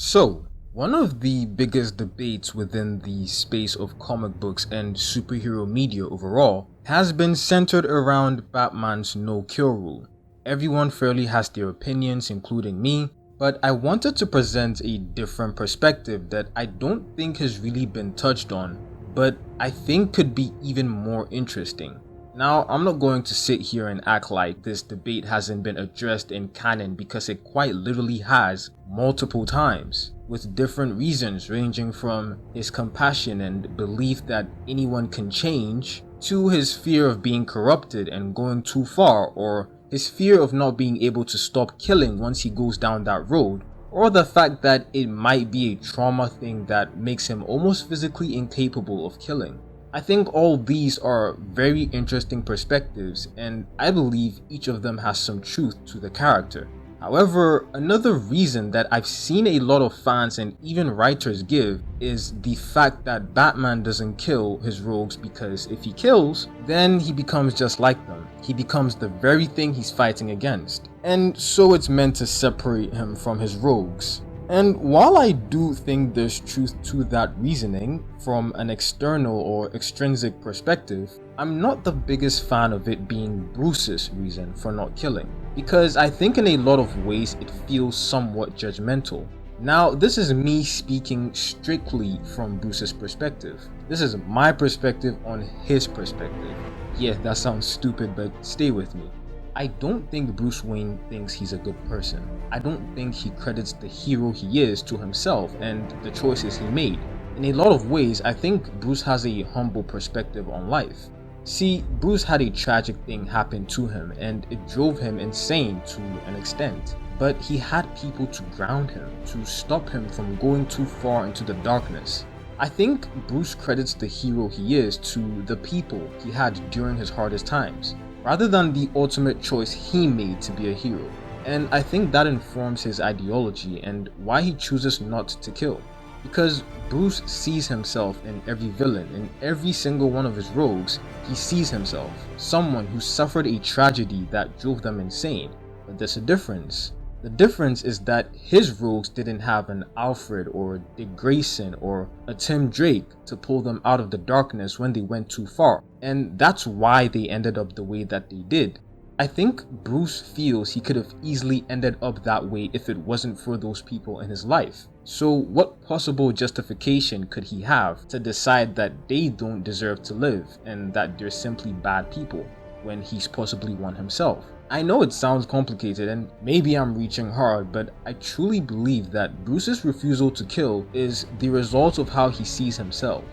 So, one of the biggest debates within the space of comic books and superhero media overall has been centered around Batman's no-kill rule. Everyone fairly has their opinions, including me, but I wanted to present a different perspective that I don't think has really been touched on, but I think could be even more interesting. Now, I'm not going to sit here and act like this debate hasn't been addressed in canon because it quite literally has multiple times, with different reasons ranging from his compassion and belief that anyone can change, to his fear of being corrupted and going too far, or his fear of not being able to stop killing once he goes down that road, or the fact that it might be a trauma thing that makes him almost physically incapable of killing. I think all these are very interesting perspectives, and I believe each of them has some truth to the character. However, another reason that I've seen a lot of fans and even writers give is the fact that Batman doesn't kill his rogues because if he kills, then he becomes just like them. He becomes the very thing he's fighting against. And so it's meant to separate him from his rogues. And while I do think there's truth to that reasoning from an external or extrinsic perspective, I'm not the biggest fan of it being Bruce's reason for not killing, because I think in a lot of ways it feels somewhat judgmental. Now, this is me speaking strictly from Bruce's perspective. This is my perspective on his perspective. Yeah, that sounds stupid, but stay with me. I don't think Bruce Wayne thinks he's a good person. I don't think he credits the hero he is to himself and the choices he made. In a lot of ways, I think Bruce has a humble perspective on life. See, Bruce had a tragic thing happen to him and it drove him insane to an extent. But he had people to ground him, to stop him from going too far into the darkness. I think Bruce credits the hero he is to the people he had during his hardest times, rather than the ultimate choice he made to be a hero. And I think that informs his ideology and why he chooses not to kill. Because Bruce sees himself in every villain, in every single one of his rogues, he sees himself, someone who suffered a tragedy that drove them insane. But there's a difference. The difference is that his rogues didn't have an Alfred or a Dick Grayson or a Tim Drake to pull them out of the darkness when they went too far, and that's why they ended up the way that they did. I think Bruce feels he could have easily ended up that way if it wasn't for those people in his life. So what possible justification could he have to decide that they don't deserve to live and that they're simply bad people when he's possibly one himself? I know it sounds complicated and maybe I'm reaching hard, but I truly believe that Bruce's refusal to kill is the result of how he sees himself.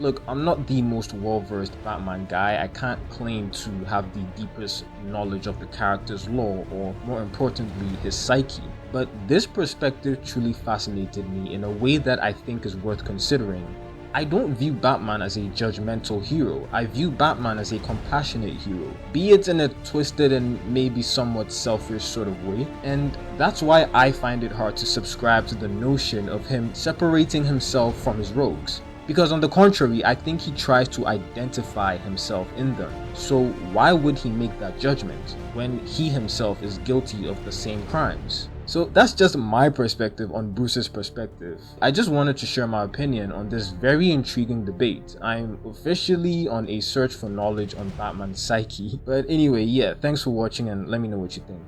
Look, I'm not the most well-versed Batman guy. I can't claim to have the deepest knowledge of the character's lore or, more importantly, his psyche. But this perspective truly fascinated me in a way that I think is worth considering. I don't view Batman as a judgmental hero. I view Batman as a compassionate hero, be it in a twisted and maybe somewhat selfish sort of way, and that's why I find it hard to subscribe to the notion of him separating himself from his rogues. Because on the contrary, I think he tries to identify himself in them. So why would he make that judgment when he himself is guilty of the same crimes? So that's just my perspective on Bruce's perspective. I just wanted to share my opinion on this very intriguing debate. I'm officially on a search for knowledge on Batman's psyche. But anyway, yeah, thanks for watching and let me know what you think.